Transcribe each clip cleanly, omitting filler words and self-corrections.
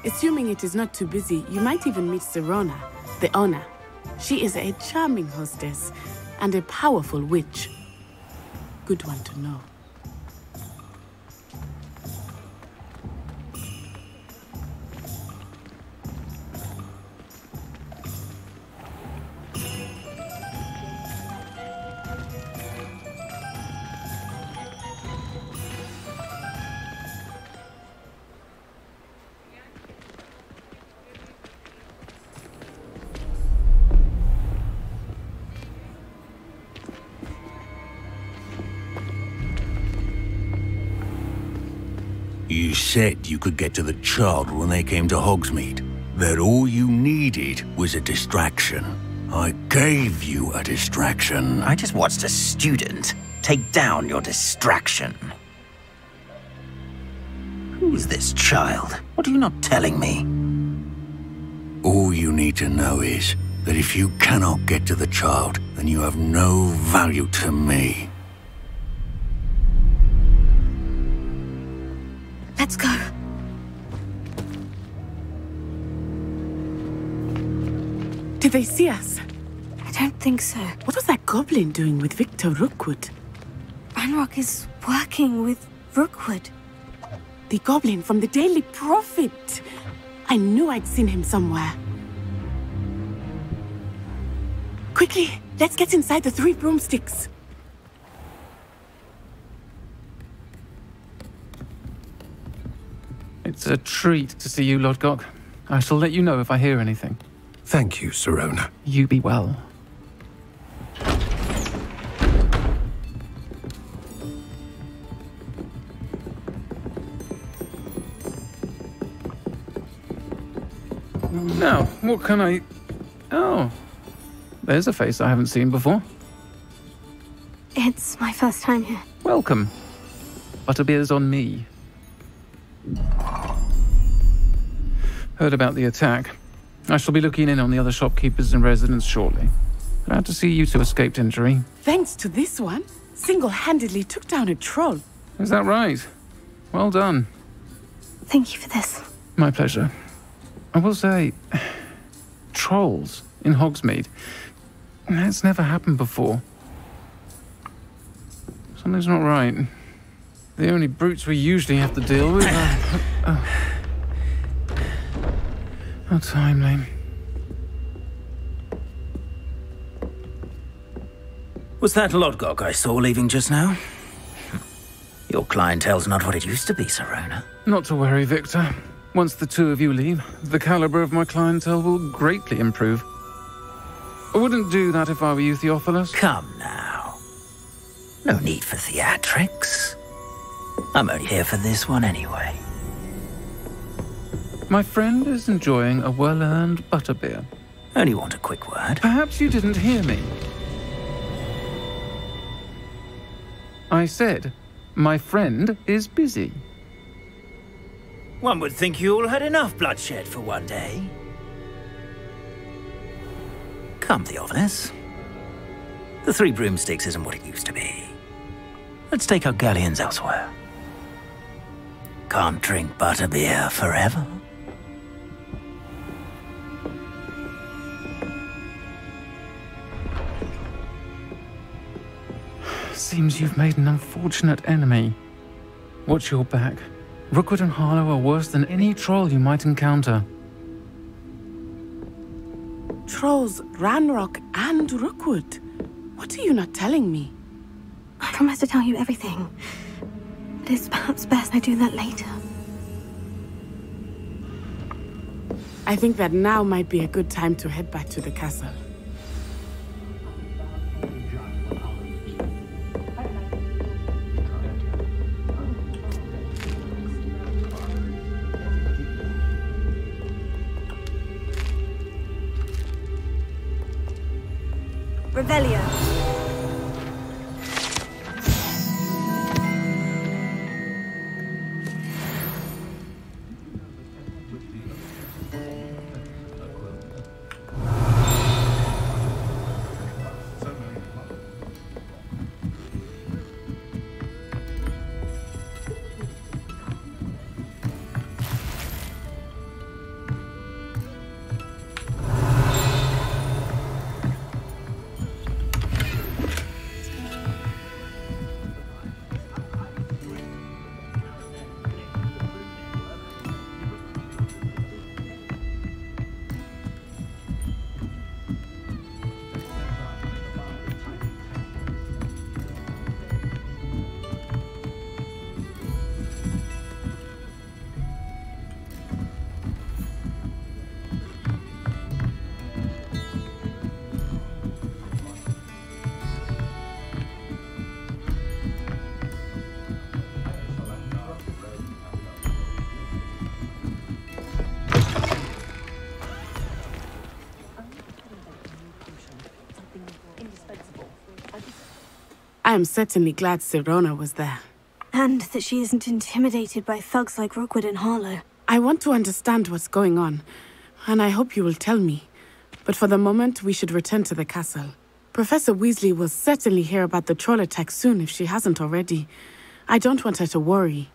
Assuming it is not too busy, you might even meet Serona, the owner. She is a charming hostess and a powerful witch. Good one to know. You said you could get to the child when they came to Hogsmeade. That all you needed was a distraction. I gave you a distraction. I just watched a student take down your distraction. Who is this child? What are you not telling me? All you need to know is that if you cannot get to the child, then you have no value to me. Let's go. Did they see us? I don't think so. What was that goblin doing with Victor Rookwood? Ranrock is working with Rookwood. The goblin from the Daily Prophet. I knew I'd seen him somewhere. Quickly, let's get inside the 3 broomsticks. It's a treat to see you, Lodgok. I shall let you know if I hear anything. Thank you, Serona. You be well. Now, what can I... Oh, there's a face I haven't seen before. It's my first time here. Welcome. Butterbeer's on me. Heard about the attack. I shall be looking in on the other shopkeepers and residents shortly. Glad to see you two escaped injury. Thanks to this one, single-handedly took down a troll. Is that right? Well done. Thank you for this. My pleasure. I will say, trolls in Hogsmeade. That's never happened before. Something's not right. The only brutes we usually have to deal with are... How timely. Was that Lodgok I saw leaving just now? Your clientele's not what it used to be, Serona. Not to worry, Victor. Once the two of you leave, the caliber of my clientele will greatly improve. I wouldn't do that if I were you, Theophilus. Come now. No need for theatrics. I'm only here for this one anyway. My friend is enjoying a well-earned butterbeer. Only want a quick word. Perhaps you didn't hear me. I said, my friend is busy. One would think you all had enough bloodshed for one day. Come, Theophilus. The 3 broomsticks isn't what it used to be. Let's take our galleons elsewhere. Can't drink butterbeer forever. Seems you've made an unfortunate enemy. Watch your back. Rookwood and Harlow are worse than any troll you might encounter. Trolls, Ranrock, and Rookwood. What are you not telling me? I promise to tell you everything. But it's perhaps best I do that later. I think that now might be a good time to head back to the castle. Revelio. I am certainly glad Sirona was there. And that she isn't intimidated by thugs like Rookwood and Harlow. I want to understand what's going on, and I hope you will tell me. But for the moment, we should return to the castle. Professor Weasley will certainly hear about the troll attack soon if she hasn't already. I don't want her to worry.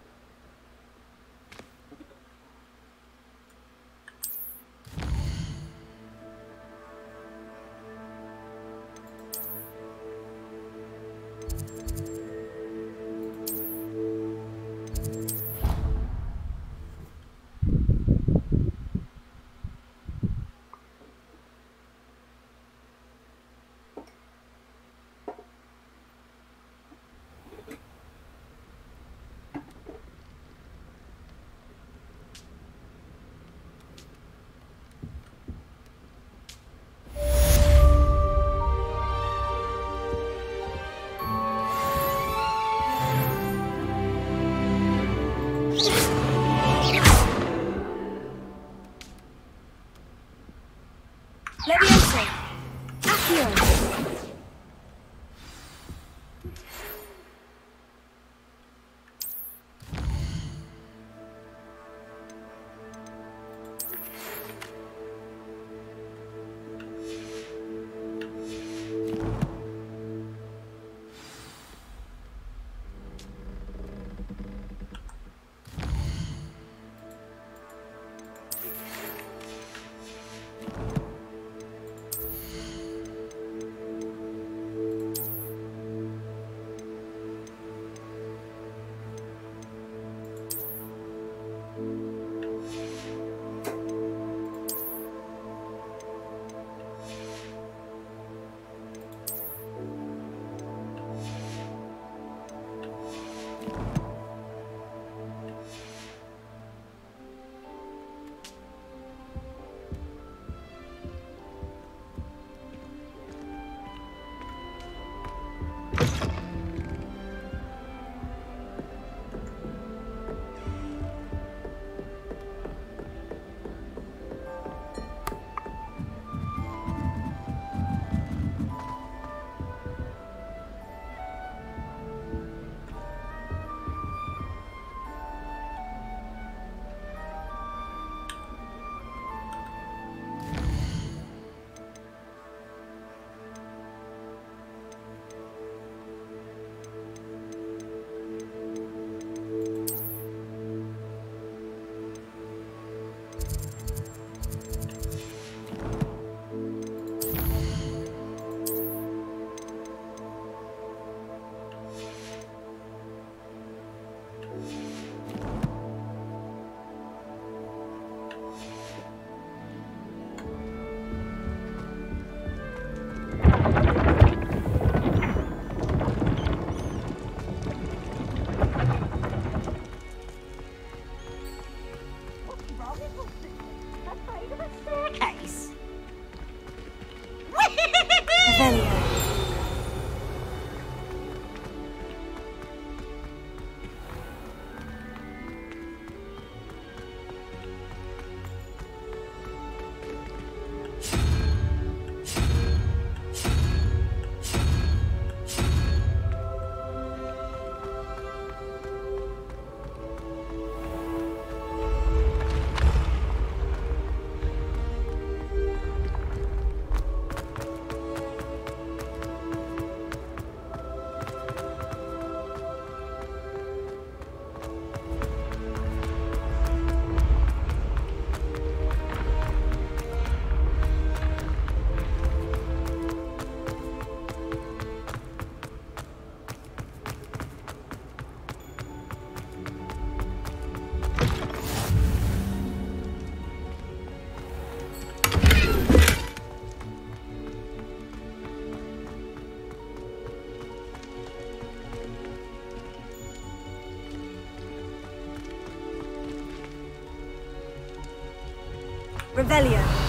Revelio.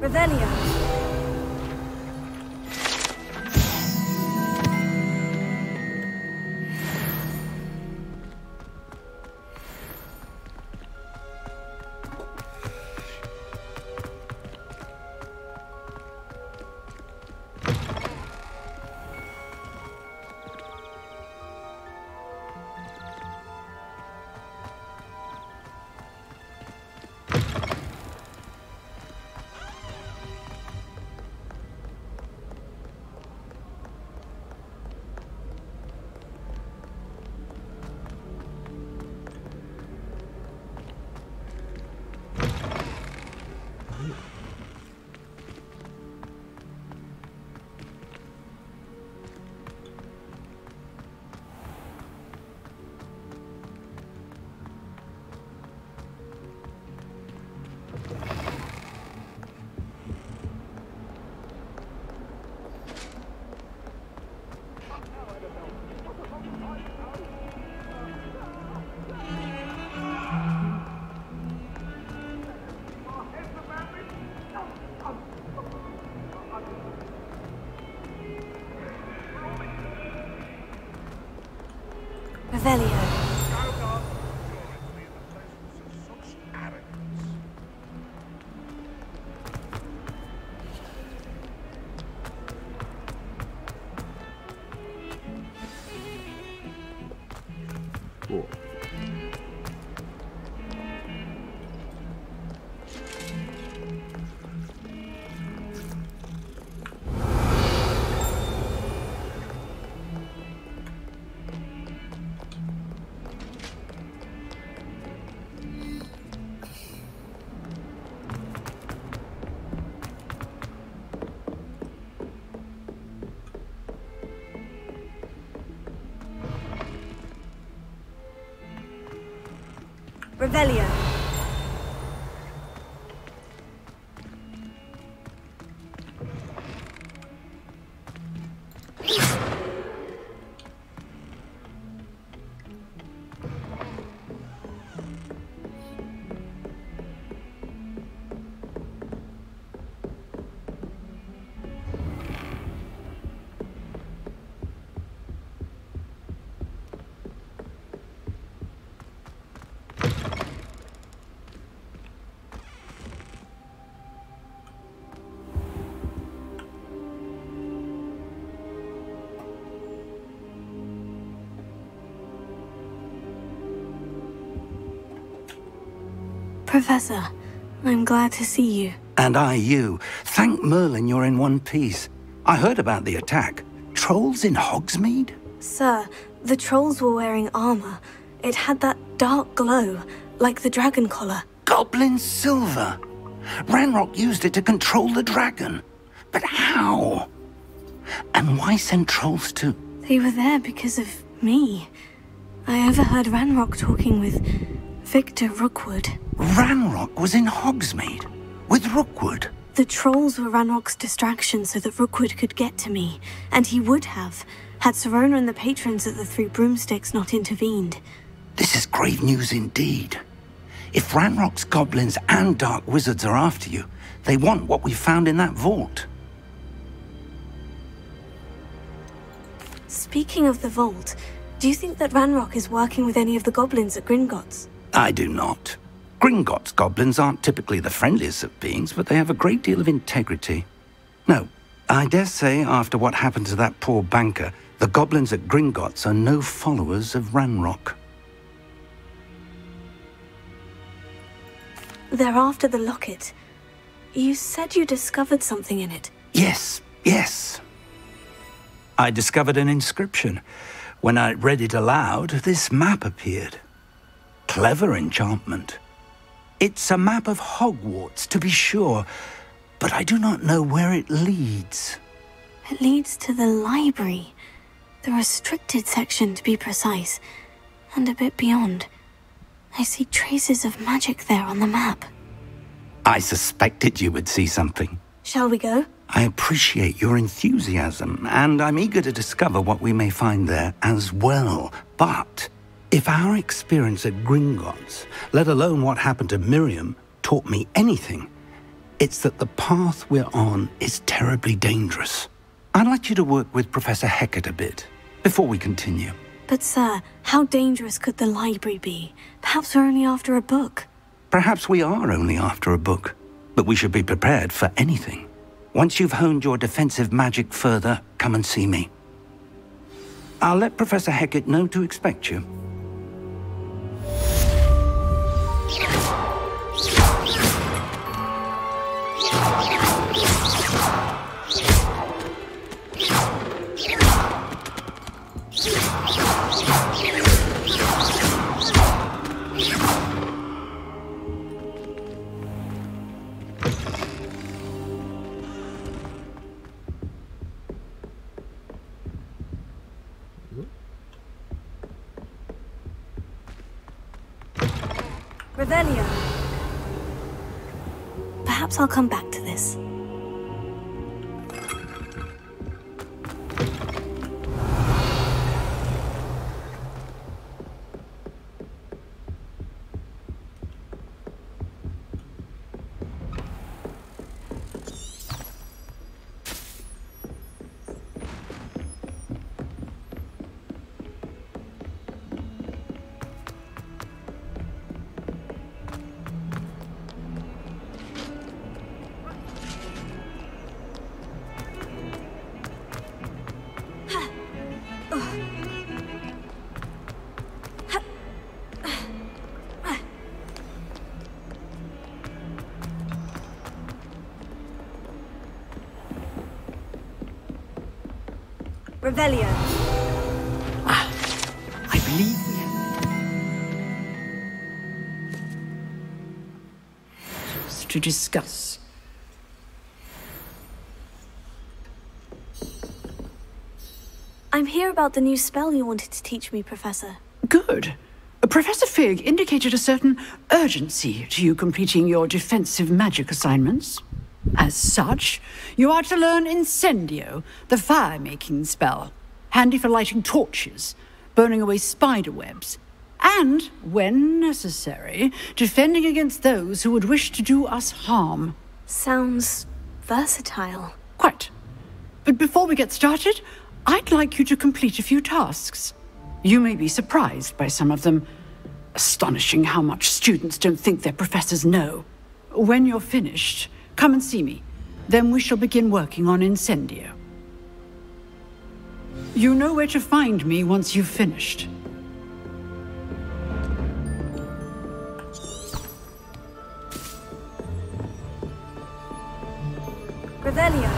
Revelio. Revelio. Revelio. Professor, I'm glad to see you. And I you. Thank Merlin you're in one piece. I heard about the attack. Trolls in Hogsmeade? Sir, the trolls were wearing armor. It had that dark glow, like the dragon collar. Goblin silver. Ranrock used it to control the dragon. But how? And why send trolls to... They were there because of me. I overheard Ranrock talking with Victor Rookwood. Ranrock was in Hogsmeade? With Rookwood? The trolls were Ranrock's distraction so that Rookwood could get to me. And he would have, had Sirona and the patrons at the Three Broomsticks not intervened. This is grave news indeed. If Ranrock's goblins and dark wizards are after you, they want what we found in that vault. Speaking of the vault, do you think that Ranrock is working with any of the goblins at Gringotts? I do not. Gringotts goblins aren't typically the friendliest of beings, but they have a great deal of integrity. No, I dare say after what happened to that poor banker, the goblins at Gringotts are no followers of Ranrock. They're after the locket. You said you discovered something in it. Yes. I discovered an inscription. When I read it aloud, this map appeared. Clever enchantment. It's a map of Hogwarts, to be sure, but I do not know where it leads. It leads to the library. The restricted section, to be precise. And a bit beyond. I see traces of magic there on the map. I suspected you would see something. Shall we go? I appreciate your enthusiasm, and I'm eager to discover what we may find there as well. But if our experience at Gringotts, let alone what happened to Miriam, taught me anything, It's that the path we're on is terribly dangerous. I'd like you to work with Professor Hecat a bit before we continue. But, sir, how dangerous could the library be? Perhaps we're only after a book. Perhaps we are only after a book, but we should be prepared for anything. Once you've honed your defensive magic further, come and see me. I'll let Professor Hecat know to expect you. Revelio. Perhaps I'll come back to this. Revelio. I believe we have to discuss. I'm here about the new spell you wanted to teach me, Professor. Good. Professor Fig indicated a certain urgency to you completing your defensive magic assignments. As such, you are to learn Incendio, the fire-making spell, handy for lighting torches, burning away spider webs, and, when necessary, defending against those who would wish to do us harm. Sounds versatile. Quite. But before we get started, I'd like you to complete a few tasks. You may be surprised by some of them. Astonishing how much students don't think their professors know. When you're finished, come and see me. Then we shall begin working on Incendio. You know where to find me once you've finished. Revelio.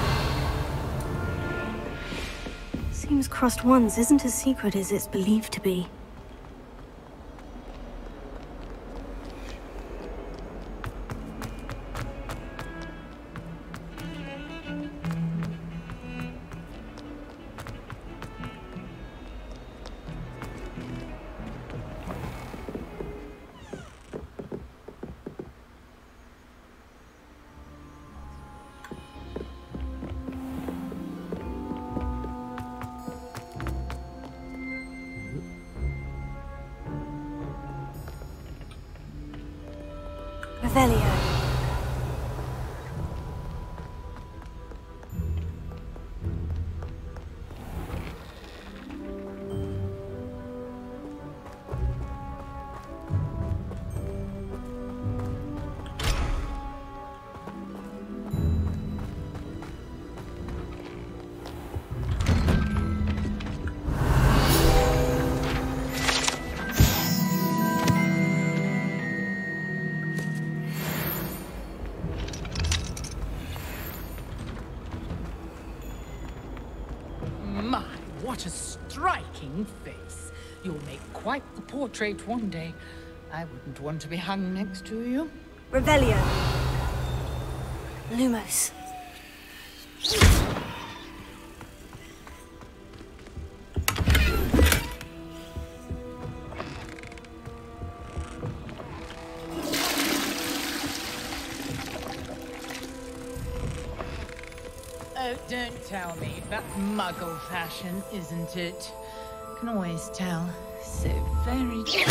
Seems crossed ones isn't as secret as it's believed to be. Revelio. What a striking face. You'll make quite the portrait one day. I wouldn't want to be hung next to you. Revelio. Lumos. Oh, don't tell me. That's Muggle fashion, isn't it? Can always tell. So very true.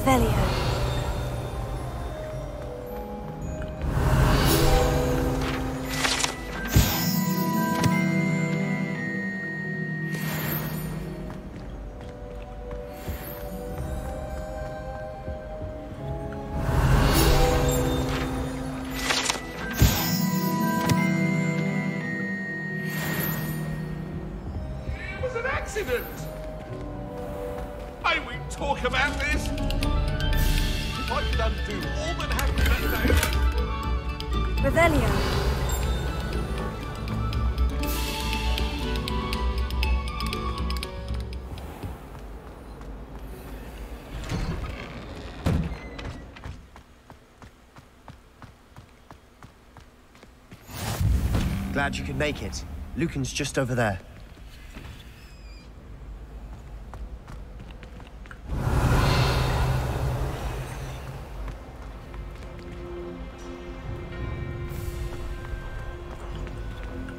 Revelio. It was an accident! May we talk about this? If I could undo all that happened that day... Revelio. Glad you could make it. Lucan's just over there.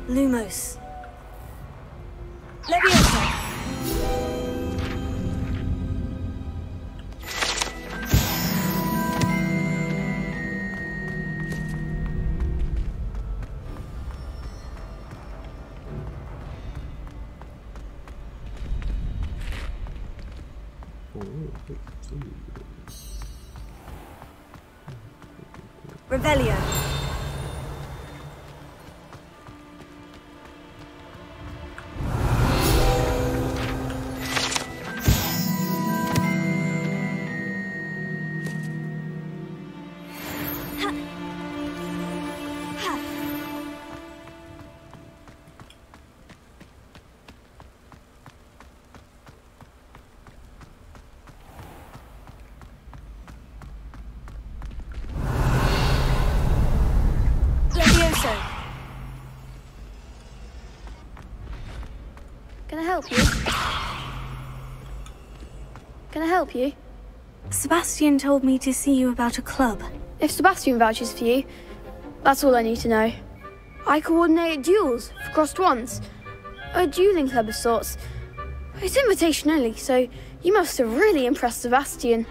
Lumos. Leviosa. Revelio. Can I help you? Can I help you? Sebastian told me to see you about a club. If Sebastian vouches for you, that's all I need to know. I coordinate duels for crossed ones. A dueling club of sorts. It's invitation only, so you must have really impressed Sebastian.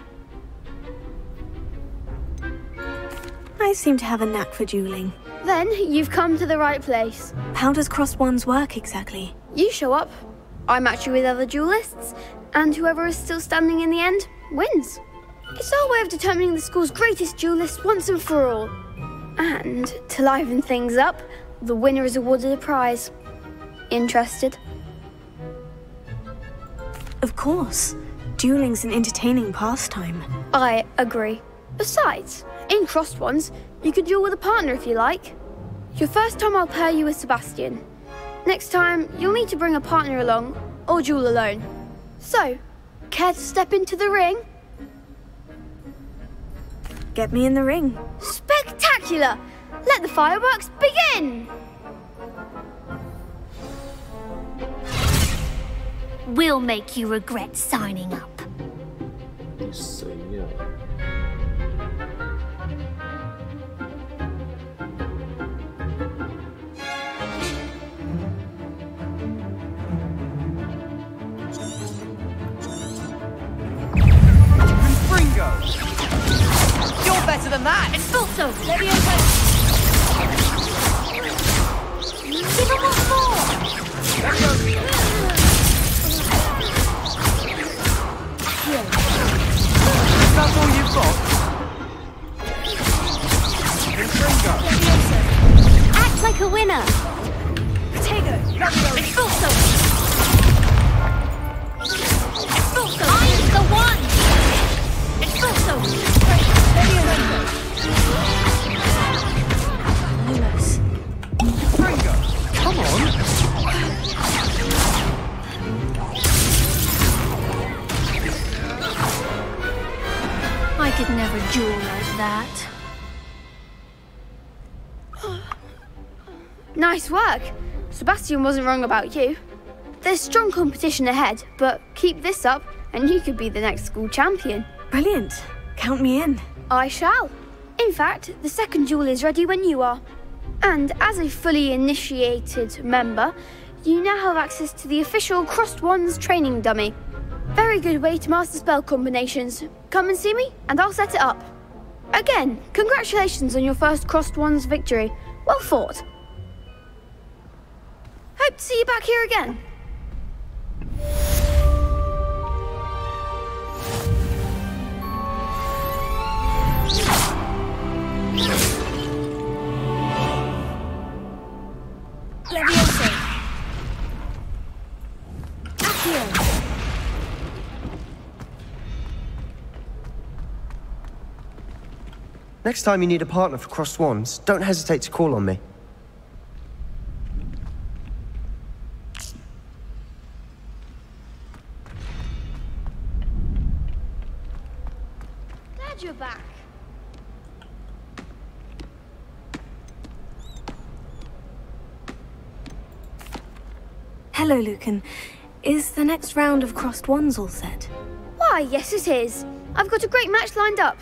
I seem to have a knack for dueling. Then you've come to the right place. How does crossed ones work exactly? You show up, I match you with other duelists, and whoever is still standing in the end wins. It's our way of determining the school's greatest duelist once and for all. And to liven things up, the winner is awarded a prize. Interested? Of course. Dueling's an entertaining pastime. I agree. Besides, in crossed ones, you could duel with a partner if you like. Your first time I'll pair you with Sebastian. Next time, you'll need to bring a partner along, or duel alone. So, care to step into the ring? Get me in the ring. Spectacular! Let the fireworks begin! We'll make you regret signing up. You're better than that! It's also Leviosa! Give him one more! That's all you've got? Act like a winner! Potato! It's also I'm the one! It's also Lumos. Come on! I could never duel like that. Nice work. Sebastian wasn't wrong about you. There's strong competition ahead, but keep this up and you could be the next school champion. Brilliant. Count me in. I shall. In fact, the second duel is ready when you are. And as a fully initiated member, you now have access to the official Crossed Wands training dummy. Very good way to master spell combinations. come and see me, and I'll set it up. Again, congratulations on your first Crossed Ones victory. Well fought. Hope to see you back here again. Leviosa. Accio. Next time you need a partner for Crossed Wands, don't hesitate to call on me. Glad you're back. Hello, Lucan. Is the next round of Crossed Ones all set? Why, yes it is. I've got a great match lined up.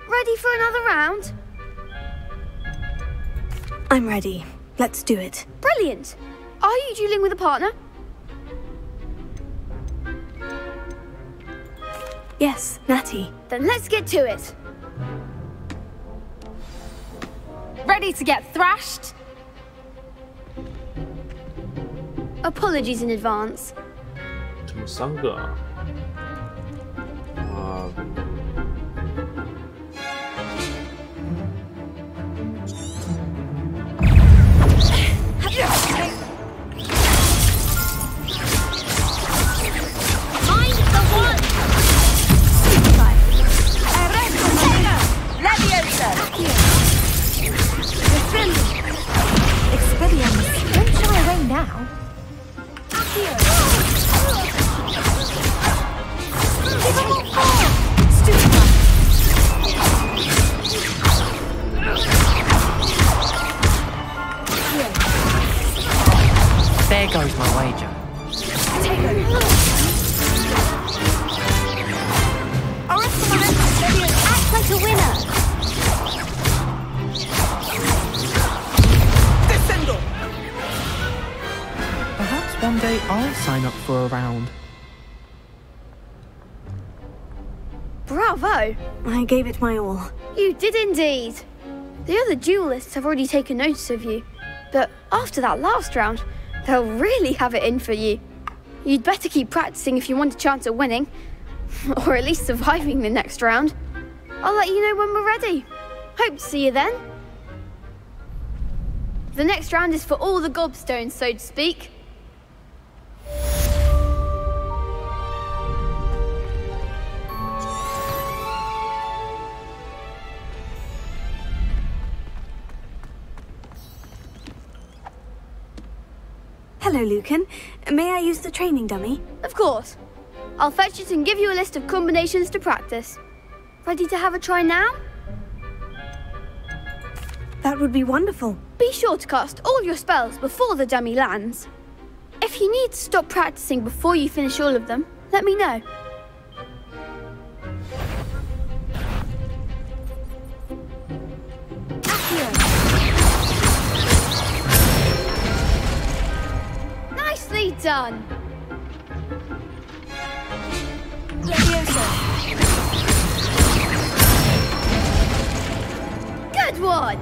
Ready for another round? I'm ready. Let's do it. Brilliant. Are you dueling with a partner? Yes, Natty. Then let's get to it. Ready to get thrashed? Apologies in advance. 这么3个啊？Mind the one! Leviosa! Expelliarmus. Don't shy away now. There goes my wager. Act like a winner. Descendo! Perhaps one day I'll sign up for a round. Bravo! I gave it my all. You did indeed. The other duelists have already taken notice of you, but after that last round, they'll really have it in for you. You'd better keep practicing if you want a chance at winning, or at least surviving the next round. I'll let you know when we're ready. Hope to see you then. The next round is for all the gobstones, so to speak. Hello, Lucan. May I use the training dummy? Of course. I'll fetch it and give you a list of combinations to practice. Ready to have a try now? That would be wonderful. Be sure to cast all your spells before the dummy lands. If you need to stop practicing before you finish all of them, let me know. Nicely done. Leviosa. Good one.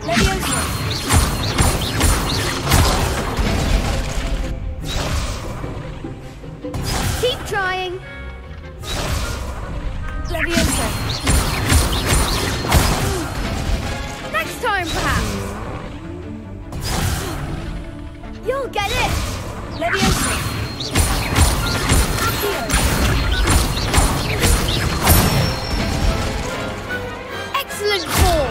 Leviosa. Keep trying. Leviosa. Next time, perhaps. You'll get it. Leviosa. Excellent fall.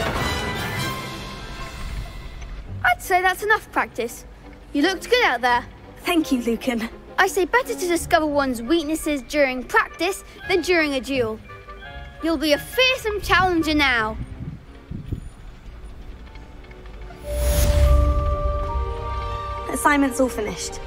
I'd say that's enough practice. You looked good out there. Thank you, Lucan. I say better to discover one's weaknesses during practice than during a duel. You'll be a fearsome challenger now. Assignment's all finished.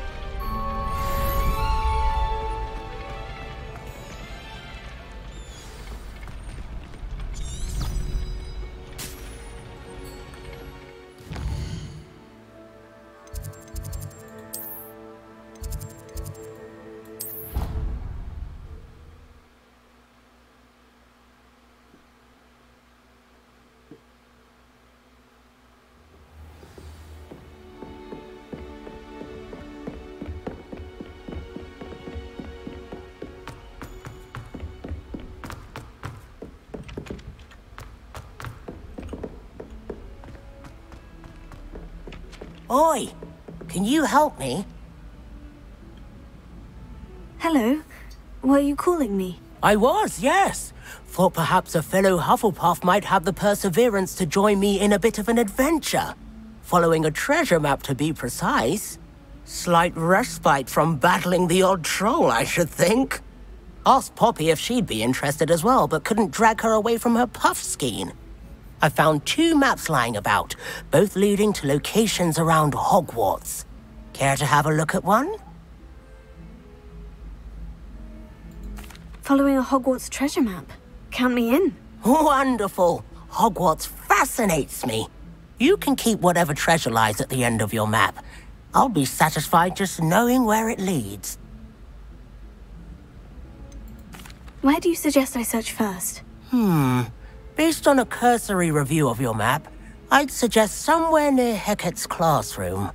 Oi! Can you help me? Hello. Were you calling me? I was, yes. Thought perhaps a fellow Hufflepuff might have the perseverance to join me in a bit of an adventure. Following a treasure map, to be precise. Slight respite from battling the odd troll, I should think. Asked Poppy if she'd be interested as well, but couldn't drag her away from her puff skein. I found 2 maps lying about, both leading to locations around Hogwarts. Care to have a look at one? Following a Hogwarts treasure map. Count me in. Wonderful. Hogwarts fascinates me. You can keep whatever treasure lies at the end of your map. I'll be satisfied just knowing where it leads. Where do you suggest I search first? Based on a cursory review of your map, I'd suggest somewhere near Hecat's classroom.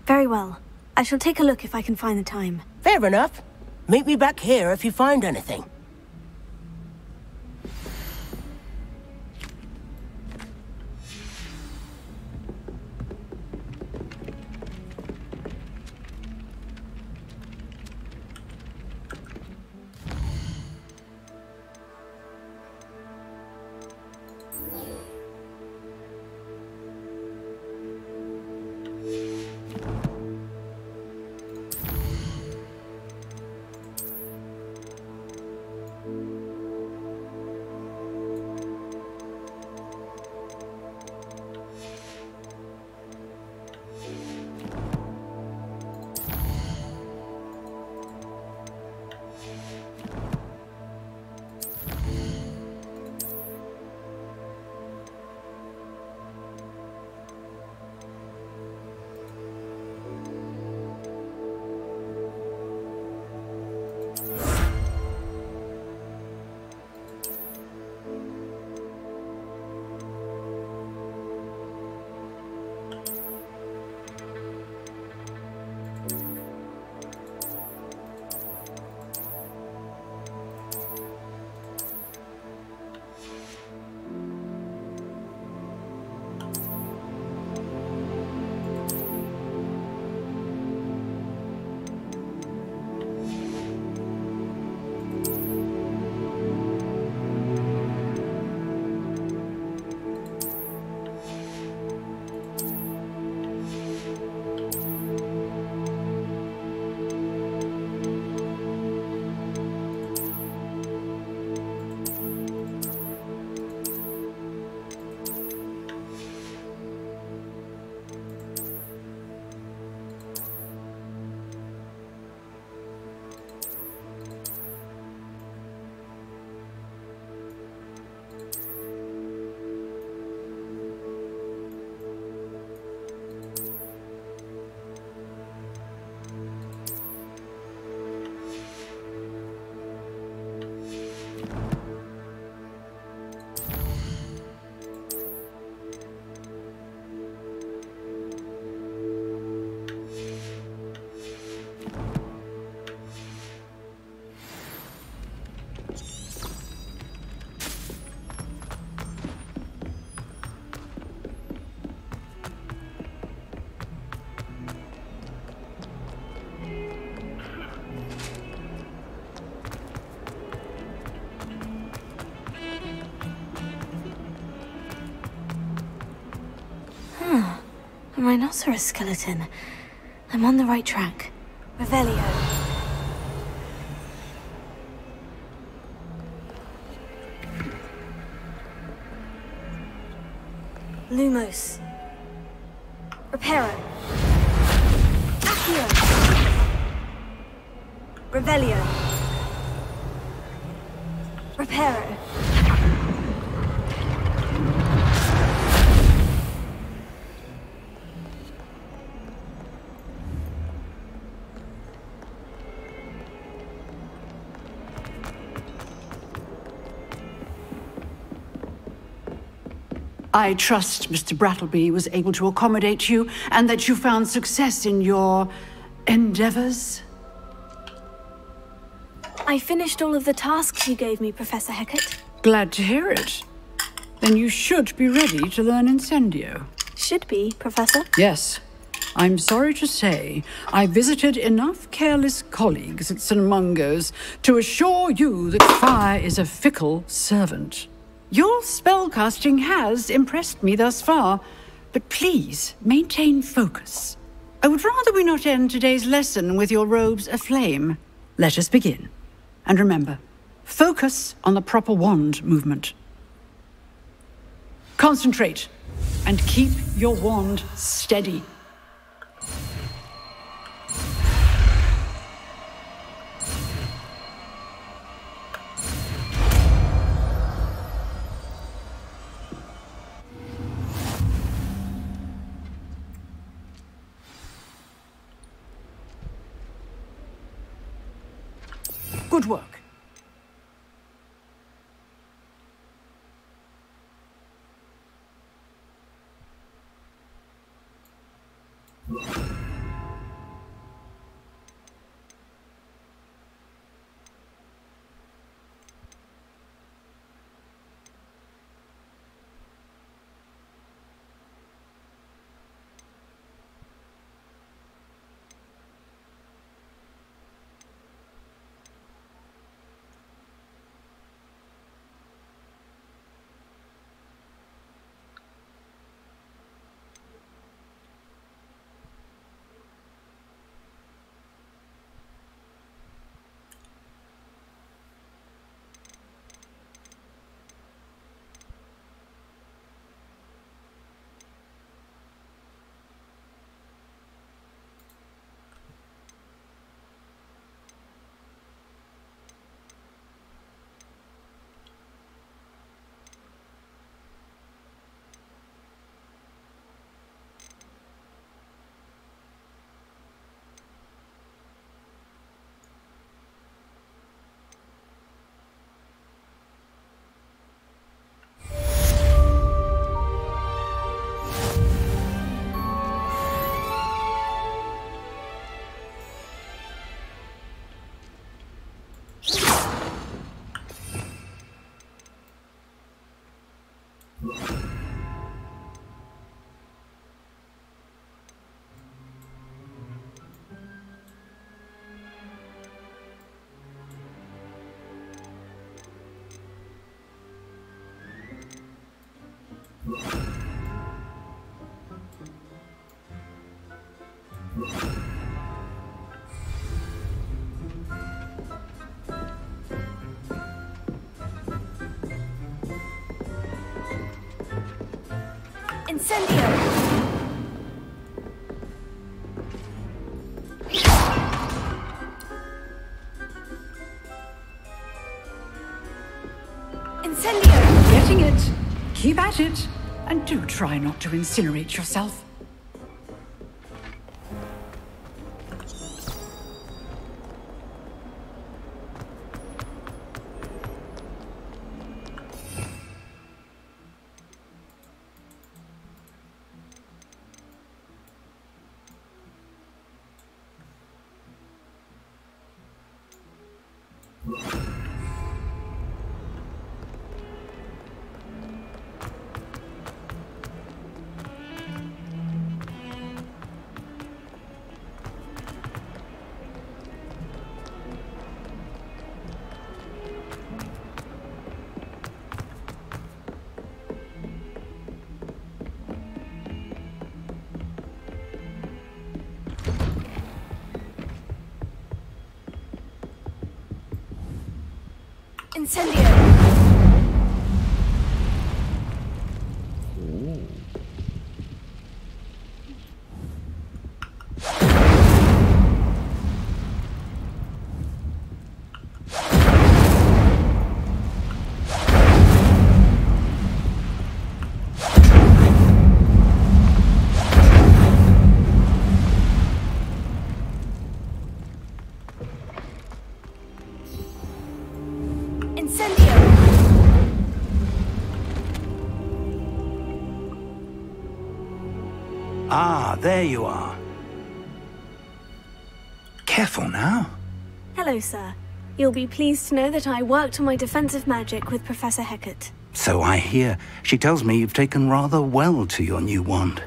Very well. I shall take a look if I can find the time. Fair enough. Meet me back here if you find anything. A rhinoceros skeleton. I'm on the right track. Revelio. Lumos. Reparo. Accio. Revelio. Reparo. I trust Mr. Brattleby was able to accommodate you and that you found success in your endeavors. I finished all of the tasks you gave me, Professor Hecat. Glad to hear it. Then you should be ready to learn Incendio. Should be, Professor. Yes. I'm sorry to say, I visited enough careless colleagues at St. Mungo's to assure you that fire is a fickle servant. Your spellcasting has impressed me thus far, but please maintain focus. I would rather we not end today's lesson with your robes aflame. Let us begin. And remember, focus on the proper wand movement. Concentrate, and keep your wand steady. Good work. Incendio! Incendio! Getting it. Keep at it. And do try not to incinerate yourself. Incendio! Ah, there you are. Careful now. Hello, sir. You'll be pleased to know that I worked on my defensive magic with Professor Hecat. So I hear. She tells me you've taken rather well to your new wand.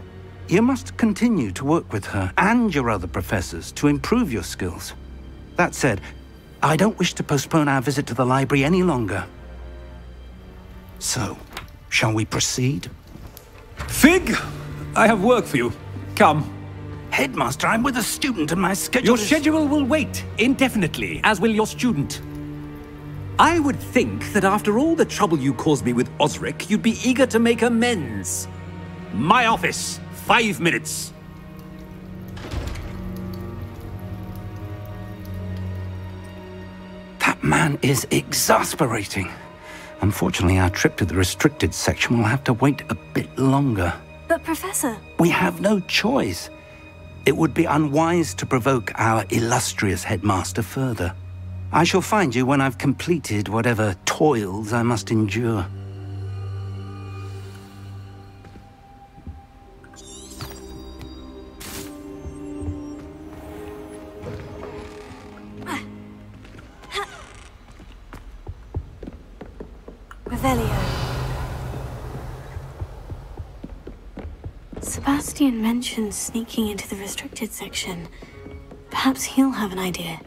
You must continue to work with her and your other professors to improve your skills. That said, I don't wish to postpone our visit to the library any longer. So, shall we proceed? Fig! I have work for you. Come. Headmaster, I'm with a student and my schedule Your schedule will wait indefinitely, as will your student. I would think that after all the trouble you caused me with Osric, you'd be eager to make amends. My office, 5 minutes. That man is exasperating. Unfortunately, our trip to the restricted section will have to wait a bit longer. But, Professor... We have no choice. It would be unwise to provoke our illustrious headmaster further. I shall find you when I've completed whatever toils I must endure. Revelio. Sebastian mentioned sneaking into the restricted section. Perhaps he'll have an idea.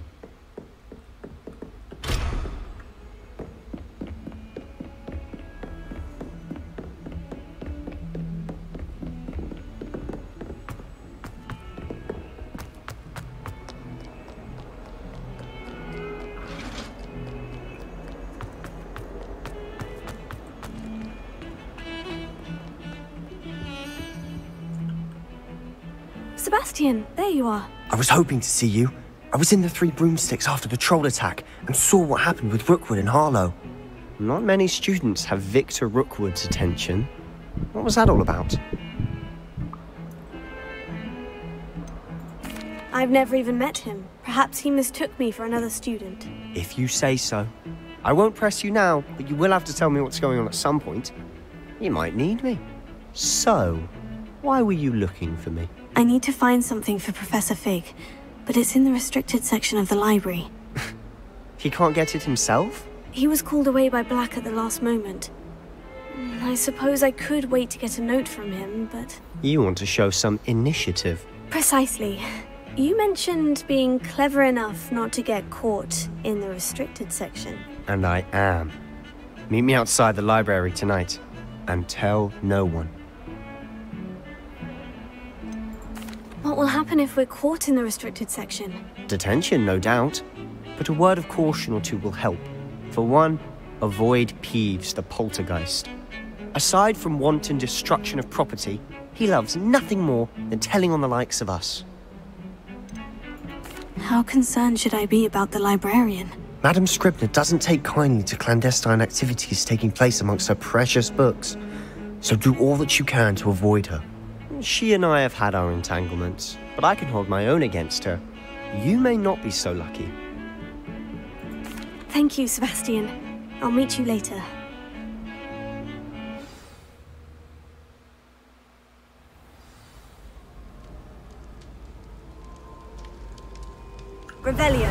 Sebastian, there you are. I was hoping to see you. I was in the Three Broomsticks after the troll attack and saw what happened with Rookwood and Harlow. Not many students have Victor Rookwood's attention. What was that all about? I've never even met him. Perhaps he mistook me for another student. If you say so. I won't press you now, but you will have to tell me what's going on at some point. You might need me. So, why were you looking for me? I need to find something for Professor Fig, but it's in the restricted section of the library. He can't get it himself? He was called away by Black at the last moment. I suppose I could wait to get a note from him, but... You want to show some initiative. Precisely. You mentioned being clever enough not to get caught in the restricted section. And I am. Meet me outside the library tonight, and tell no one. What will happen if we're caught in the restricted section? Detention, no doubt. But a word of caution or two will help. For one, avoid Peeves, the poltergeist. Aside from wanton destruction of property, he loves nothing more than telling on the likes of us. How concerned should I be about the librarian? Madame Scribner doesn't take kindly to clandestine activities taking place amongst her precious books. So do all that you can to avoid her. She and I have had our entanglements, but I can hold my own against her. You may not be so lucky. Thank you, Sebastian. I'll meet you later. Revelio.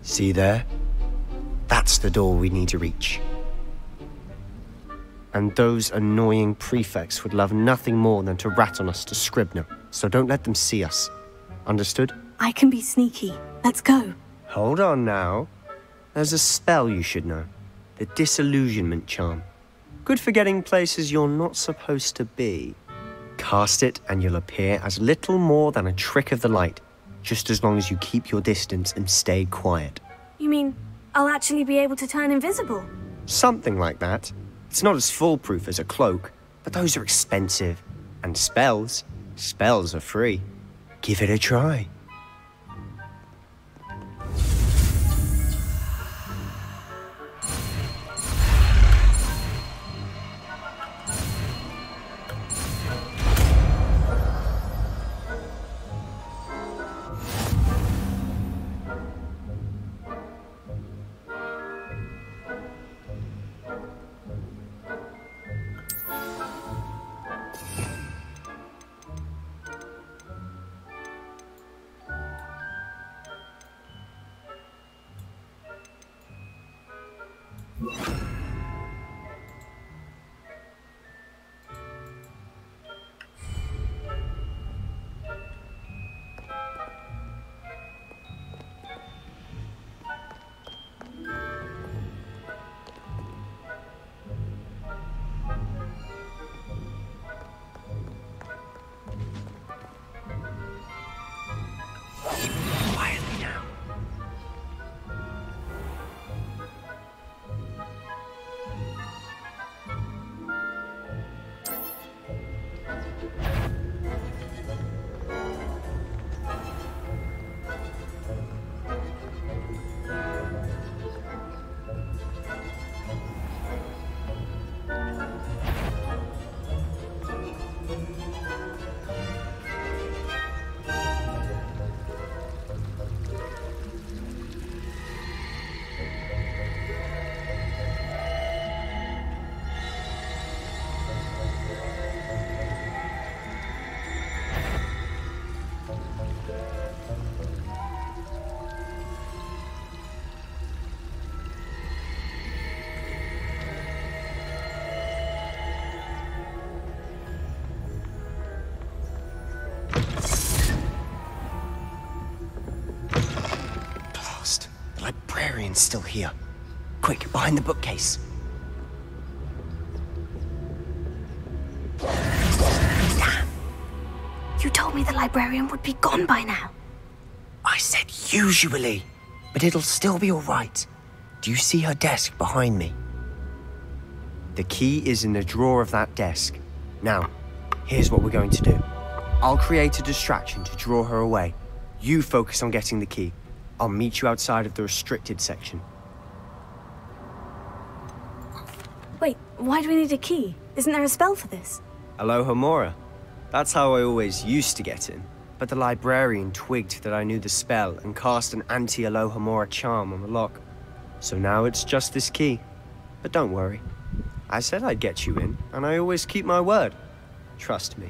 See there? That's the door we need to reach. And those annoying prefects would love nothing more than to rat on us to Scribner, so don't let them see us. Understood? I can be sneaky. Let's go. Hold on now. There's a spell you should know. The Disillusionment Charm. Good for getting places you're not supposed to be. Cast it and you'll appear as little more than a trick of the light, just as long as you keep your distance and stay quiet. You mean I'll actually be able to turn invisible? Something like that. It's not as foolproof as a cloak, but those are expensive. And spells are free. Give it a try. Librarian's still here. Quick, behind the bookcase. Damn! You told me the librarian would be gone by now. I said usually, but it'll still be all right. Do you see her desk behind me? The key is in the drawer of that desk. Now, here's what we're going to do. I'll create a distraction to draw her away. You focus on getting the key. I'll meet you outside of the restricted section. Wait, why do we need a key? Isn't there a spell for this? Alohomora. That's how I always used to get in. But the librarian twigged that I knew the spell and cast an anti-Alohomora charm on the lock. So now it's just this key. But don't worry. I said I'd get you in, and I always keep my word. Trust me.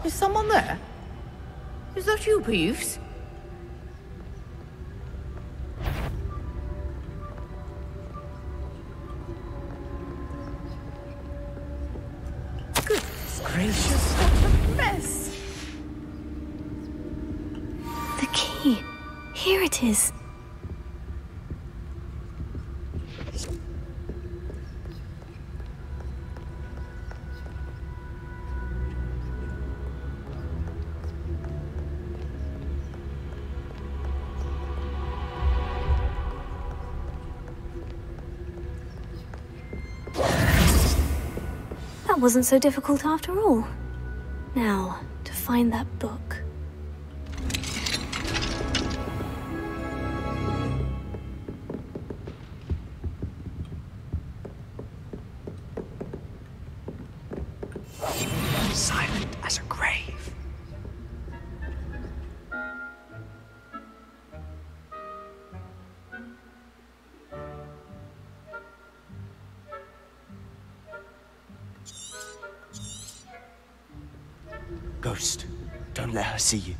Is someone there? Is that you, Peeves? Goodness gracious, what a mess! The key. Here it is. That wasn't so difficult after all. Now, to find that book. Silent as a grave. Ghost, don't let her see you.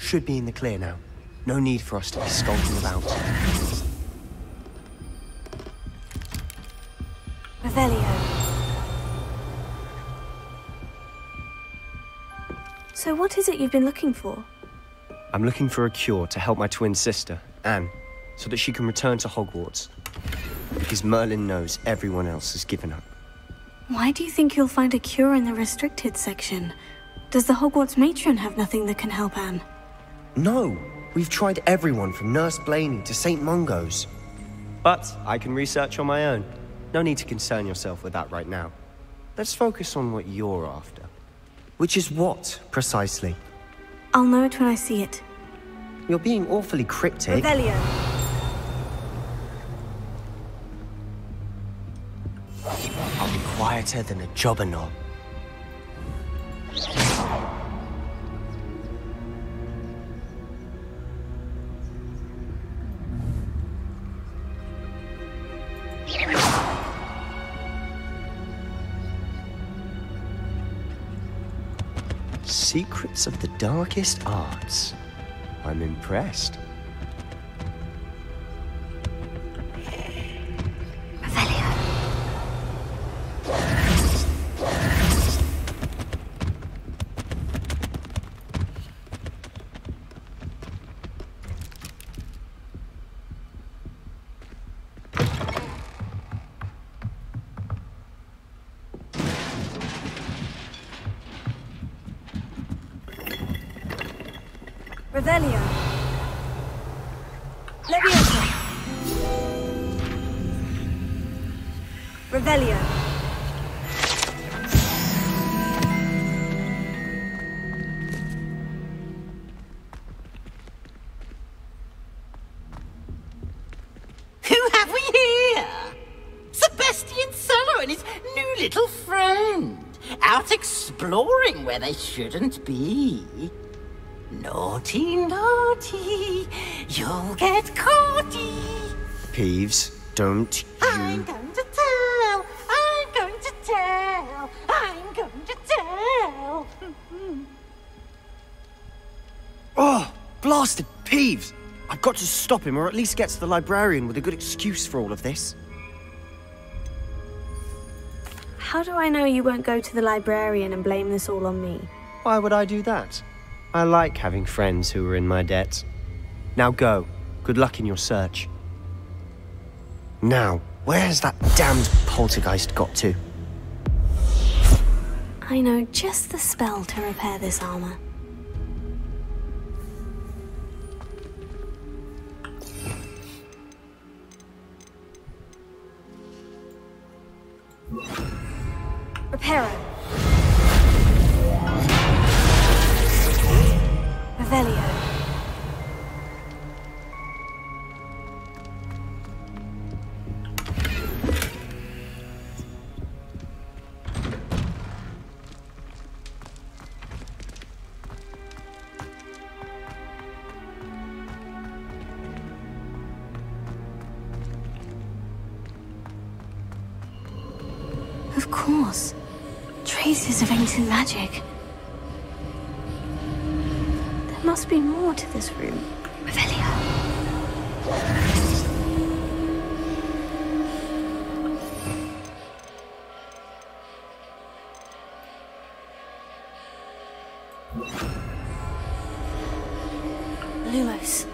should be in the clear now. No need for us to be skulking about. Revelio. So what is it you've been looking for? I'm looking for a cure to help my twin sister, Anne, so that she can return to Hogwarts. Because Merlin knows everyone else has given up. Why do you think you'll find a cure in the restricted section? Does the Hogwarts matron have nothing that can help Anne? No! We've tried everyone from Nurse Blaney to St. Mungo's. But I can research on my own. No need to concern yourself with that right now. Let's focus on what you're after. Which is what, precisely? I'll know it when I see it. You're being awfully cryptic. Revelio. I'll be quieter than a jobberknob. Secrets of the darkest arts. I'm impressed. Revelio. Leviosa. Revelio. Who have we here? Sebastian Sallow and his new little friend. Out exploring where they shouldn't be. Naughty, naughty, you'll get caughty. Peeves, don't you... I'm going to tell, I'm going to tell, I'm going to tell. Oh, blasted Peeves! I've got to stop him, or at least get to the librarian with a good excuse for all of this. How do I know you won't go to the librarian and blame this all on me? Why would I do that? I like having friends who are in my debt. Now go. Good luck in your search. Now, where's that damned poltergeist got to? I know just the spell to repair this armor. Reparo. Revelio. Of course. Traces of ancient magic. There must be more to this room. Revelio. Lumos.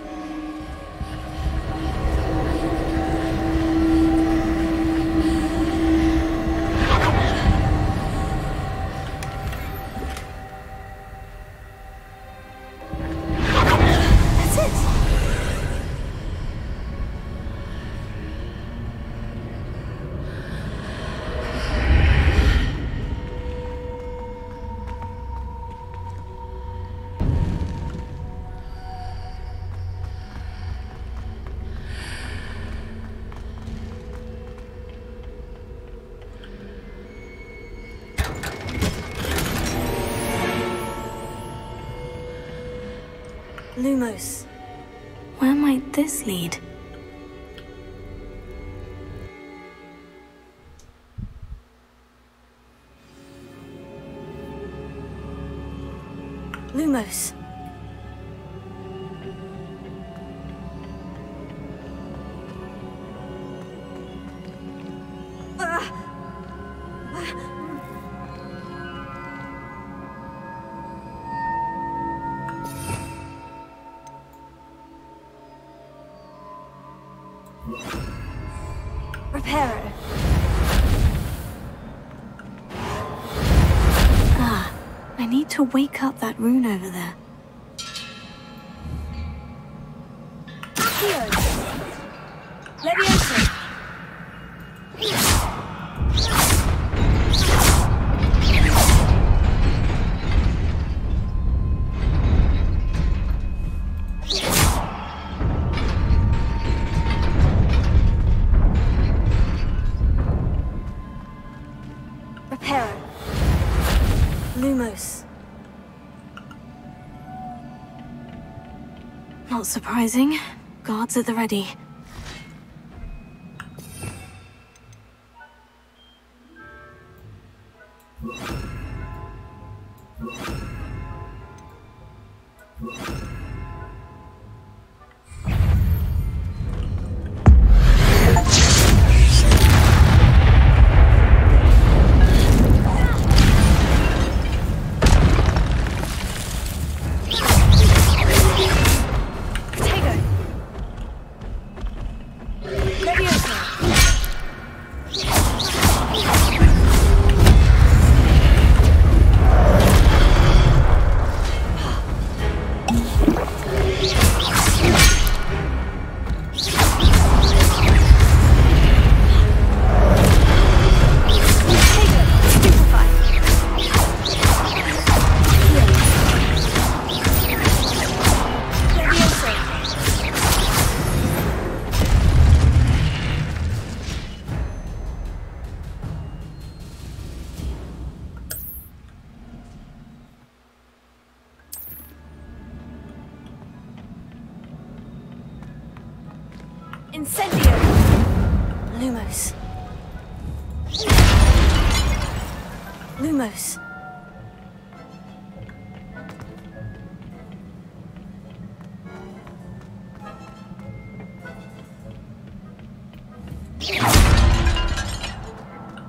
Lumos. Where might this lead? Lumos. Reparo. Ah, I need to wake up that rune over there. Accio. Leviosa. Reparo. Lumos. Not surprising. Guards at the ready. Incendio! Lumos. Lumos.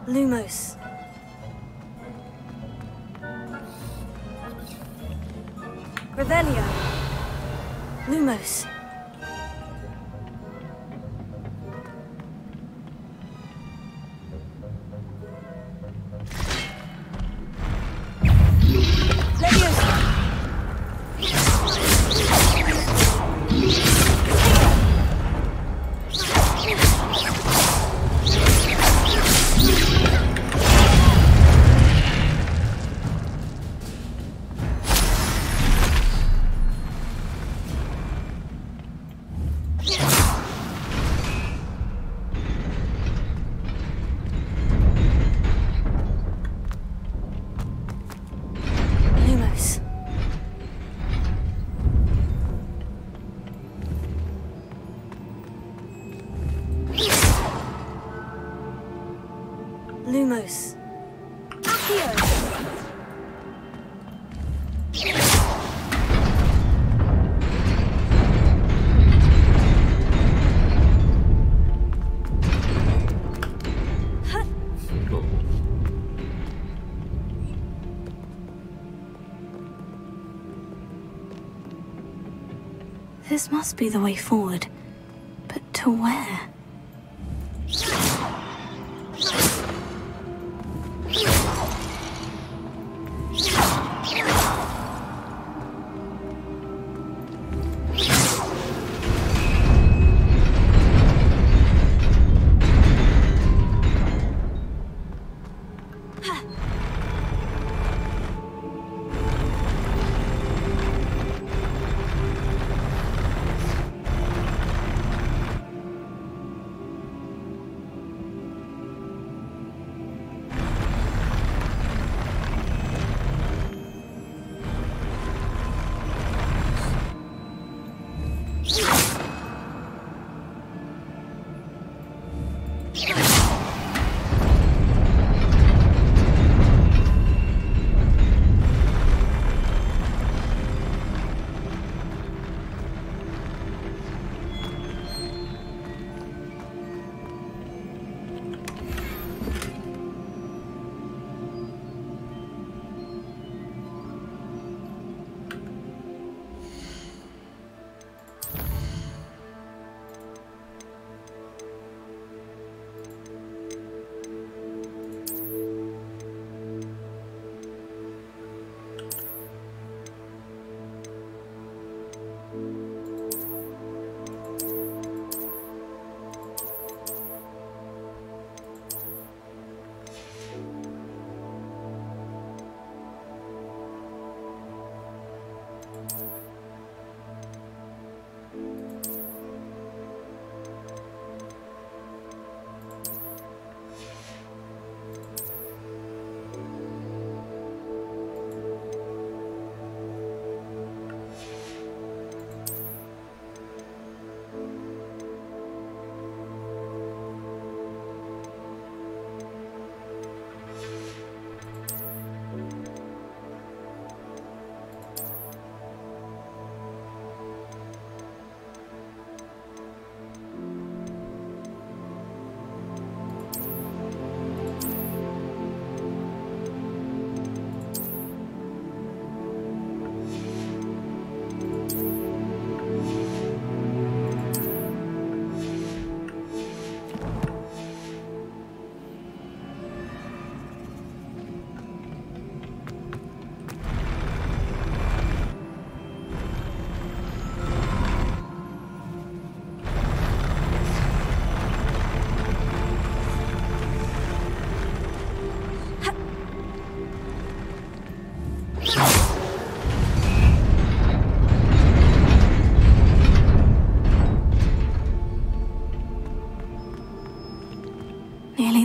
Lumos. Revelio. Lumos. Lumos. Accio. This must be the way forward. But to where?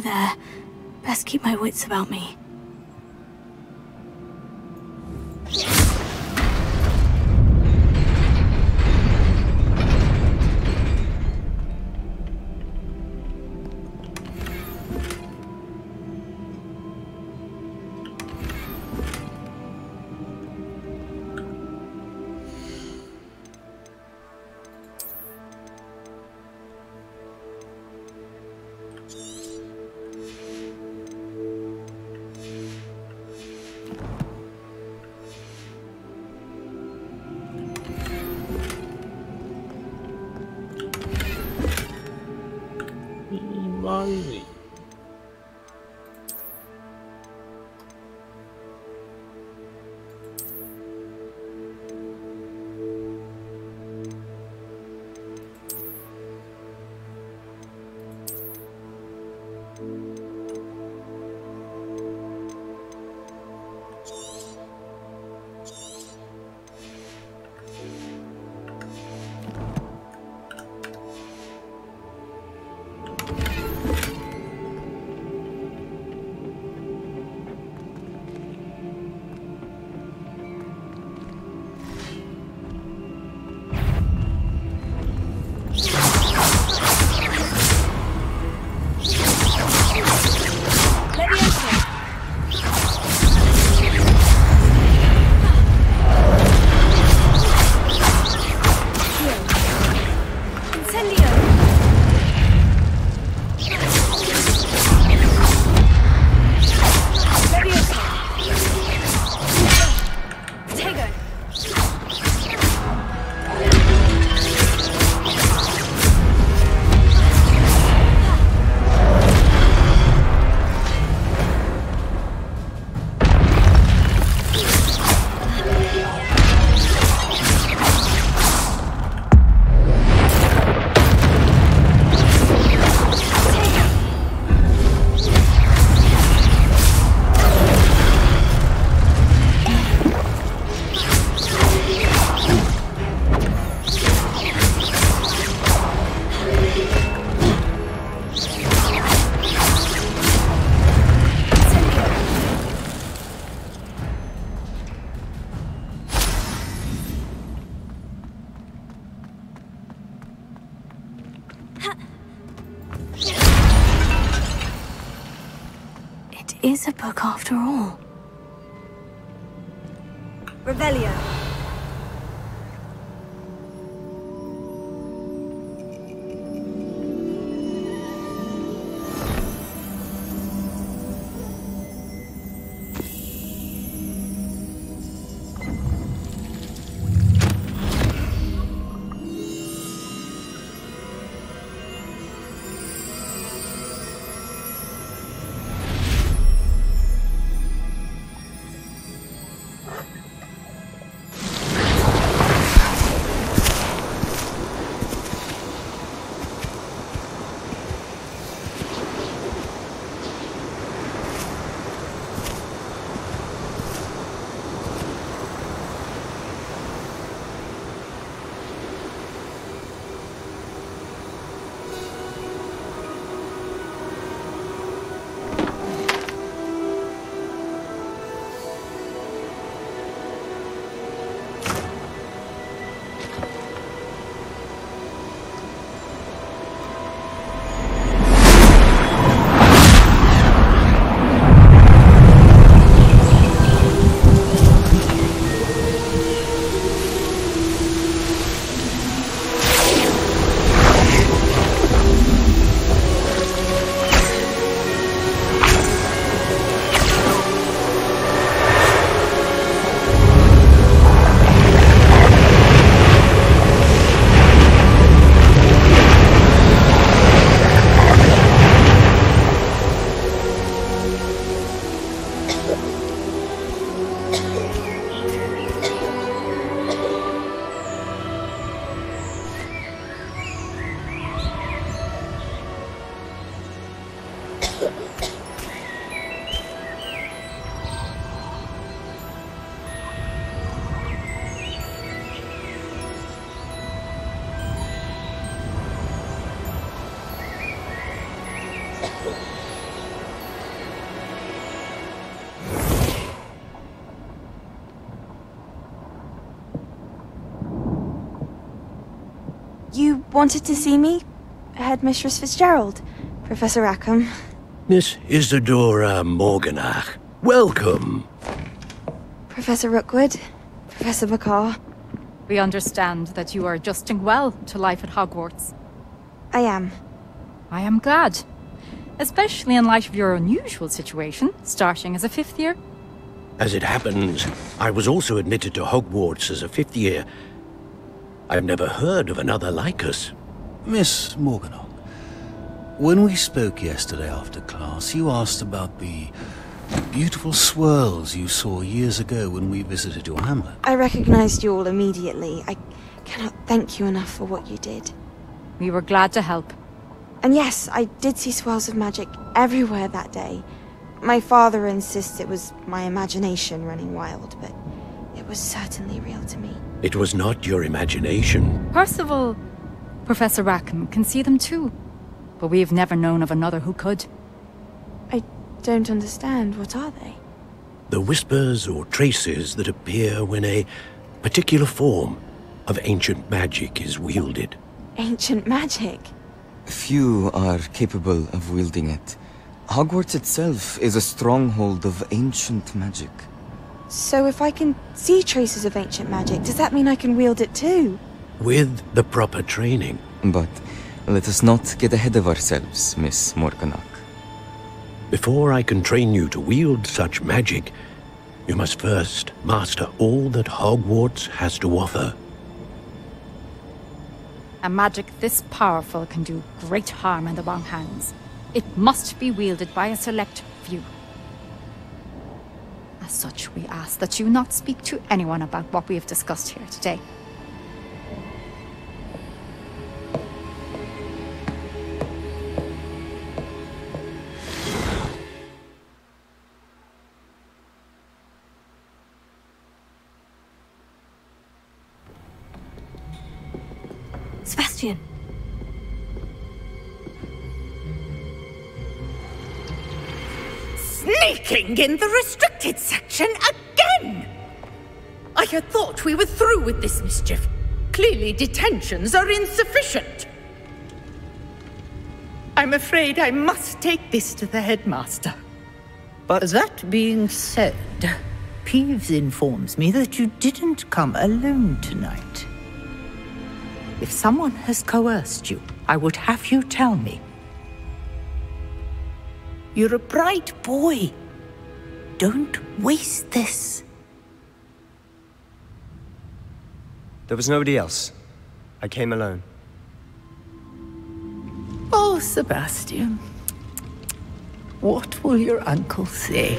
there. Best keep my wits about me. Is a book after all. Revelio. You wanted to see me? Headmistress Fitzgerald, Professor Rackham. Miss Isadora Morganach, welcome. Professor Rookwood, Professor Bakar. We understand that you are adjusting well to life at Hogwarts. I am. I am glad. Especially in light of your unusual situation, starting as a 5th year. As it happens, I was also admitted to Hogwarts as a 5th year. I've never heard of another like us. Miss Morganach, when we spoke yesterday after class, you asked about the beautiful swirls you saw years ago when we visited your hamlet. I recognized you all immediately. I cannot thank you enough for what you did. We were glad to help. And yes, I did see swirls of magic everywhere that day. My father insists it was my imagination running wild, but it was certainly real to me. It was not your imagination. Percival, Professor Rackham can see them too. But we've never known of another who could. I don't understand. What are they? The whispers or traces that appear when a particular form of ancient magic is wielded. Ancient magic? Few are capable of wielding it. Hogwarts itself is a stronghold of ancient magic. So if I can see traces of ancient magic, does that mean I can wield it too? With the proper training. But let us not get ahead of ourselves, Miss Morganach. Before I can train you to wield such magic, you must first master all that Hogwarts has to offer. A magic this powerful can do great harm in the wrong hands. It must be wielded by a select few. As such, we ask that you not speak to anyone about what we have discussed here today. Sebastian. Sneaking in the restricted section again! I had thought we were through with this mischief. Clearly detentions are insufficient. I'm afraid I must take this to the headmaster. But that being said, Peeves informs me that you didn't come alone tonight. If someone has coerced you, I would have you tell me. You're a bright boy. Don't waste this. There was nobody else. I came alone. Oh, Sebastian. What will your uncle say?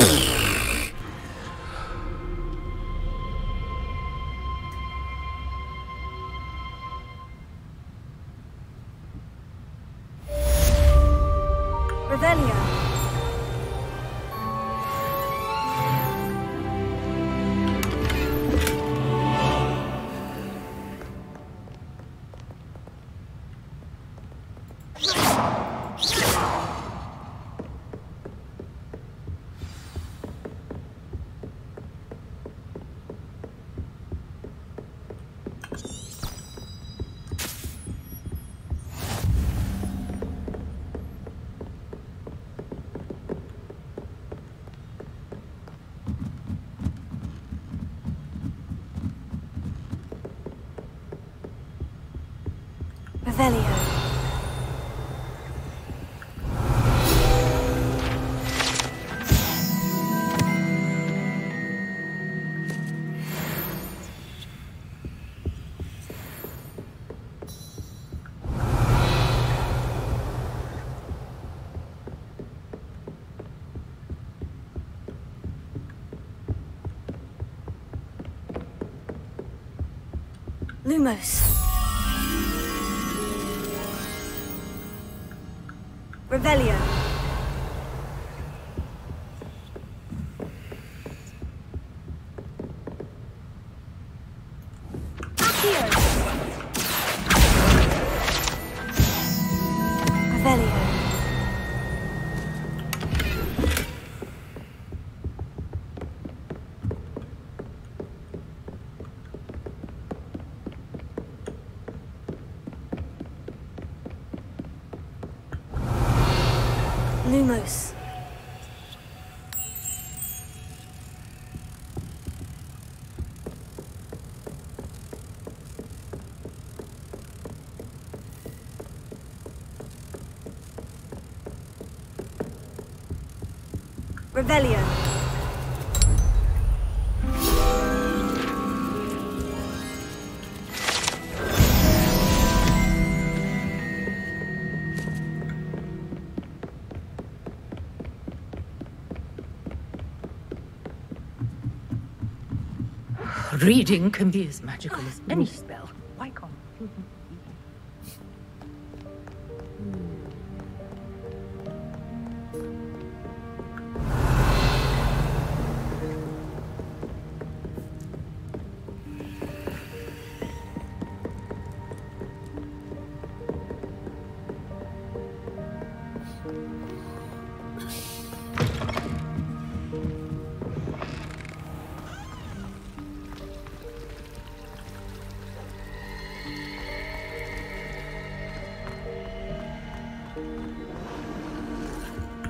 Revelio. Revelio. Lumos. Revelio. Accio. Revelio. Lumos. Revelio. Reading can be as magical as any spell. Why can't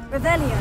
Revelio.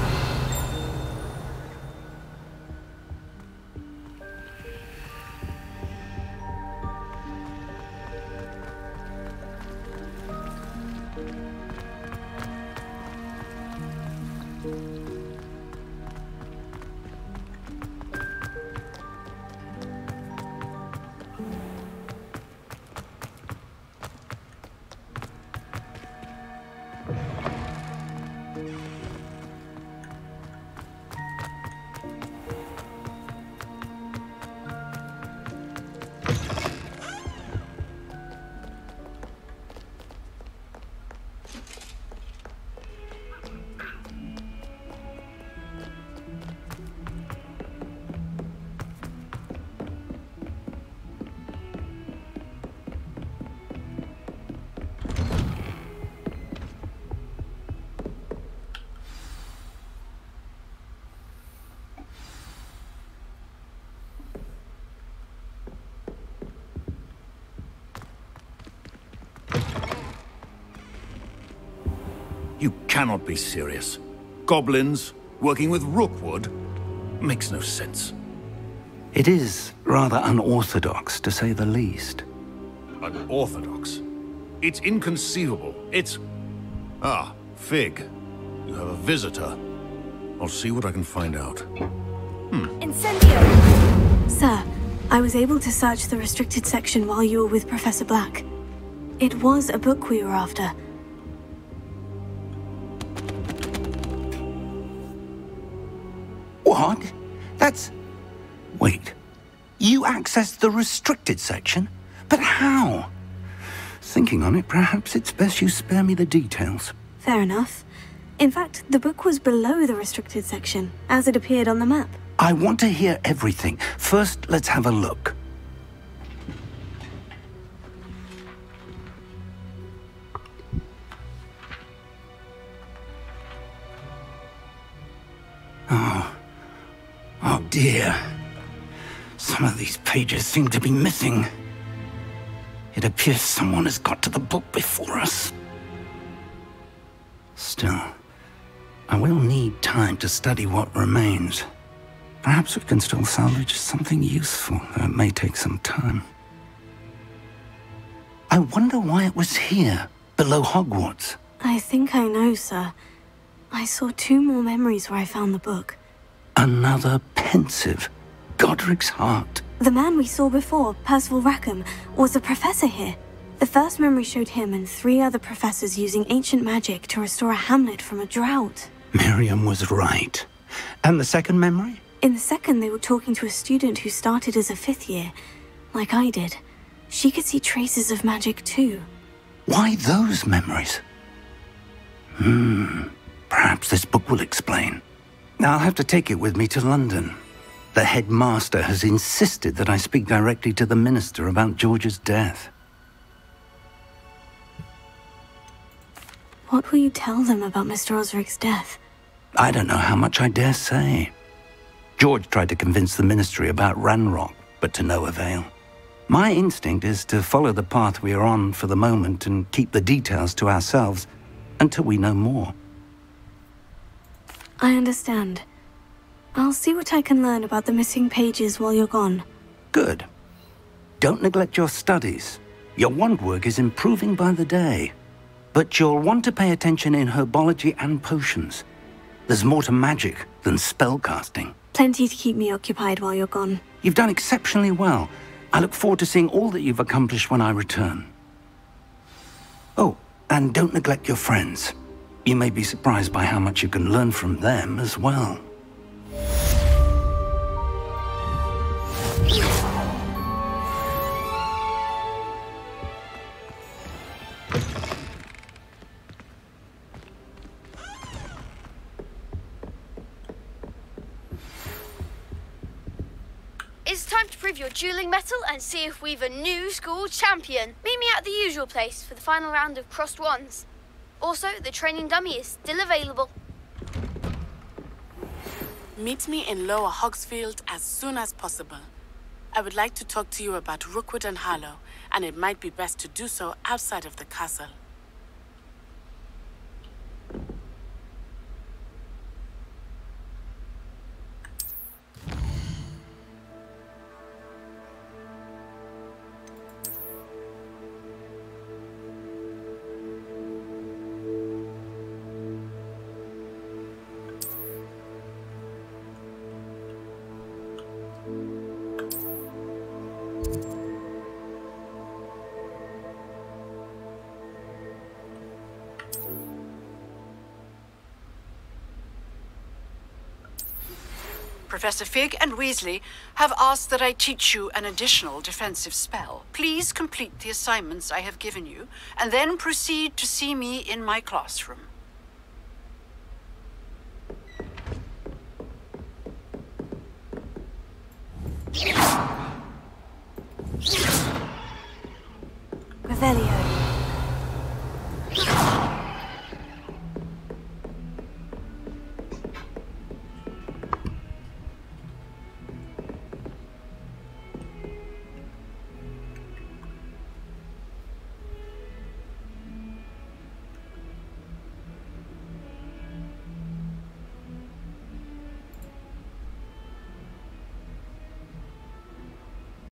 You cannot be serious. Goblins working with Rookwood makes no sense. It is rather unorthodox, to say the least. Unorthodox? It's inconceivable. It's... Ah, Fig. You have a visitor. I'll see what I can find out. Incendio! Sir, I was able to search the restricted section while you were with Professor Black. It was a book we were after. What? That's... Wait. You accessed the restricted section? But how? Thinking on it, perhaps it's best you spare me the details. Fair enough. In fact, the book was below the restricted section, as it appeared on the map. I want to hear everything. First, let's have a look. Oh dear. Some of these pages seem to be missing. It appears someone has got to the book before us. Still, I will need time to study what remains. Perhaps we can still salvage something useful, though it may take some time. I wonder why it was here, below Hogwarts. I think I know, sir. I saw 2 more memories where I found the book. Another pensive. Godric's heart. The man we saw before, Percival Rackham, was a professor here. The first memory showed him and 3 other professors using ancient magic to restore a hamlet from a drought. Miriam was right. And the second memory? In the second, they were talking to a student who started as a 5th year, like I did. She could see traces of magic too. Why those memories? Perhaps this book will explain. I'll have to take it with me to London. The headmaster has insisted that I speak directly to the minister about George's death. What will you tell them about Mr. Osric's death? I don't know how much I dare say. George tried to convince the ministry about Ranrock, but to no avail. My instinct is to follow the path we are on for the moment and keep the details to ourselves until we know more. I understand. I'll see what I can learn about the missing pages while you're gone. Good. Don't neglect your studies. Your wand work is improving by the day. But you'll want to pay attention in herbology and potions. There's more to magic than spellcasting. Plenty to keep me occupied while you're gone. You've done exceptionally well. I look forward to seeing all that you've accomplished when I return. Oh, and don't neglect your friends. You may be surprised by how much you can learn from them as well. It's time to prove your dueling mettle and see if we've a new school champion. Meet me at the usual place for the final round of crossed wands. Also, the training dummy is still available. Meet me in Lower Hogsfield as soon as possible. I would like to talk to you about Rookwood and Harlow, and it might be best to do so outside of the castle. Professor Fig and Weasley have asked that I teach you an additional defensive spell. Please complete the assignments I have given you, and then proceed to see me in my classroom. Revelio.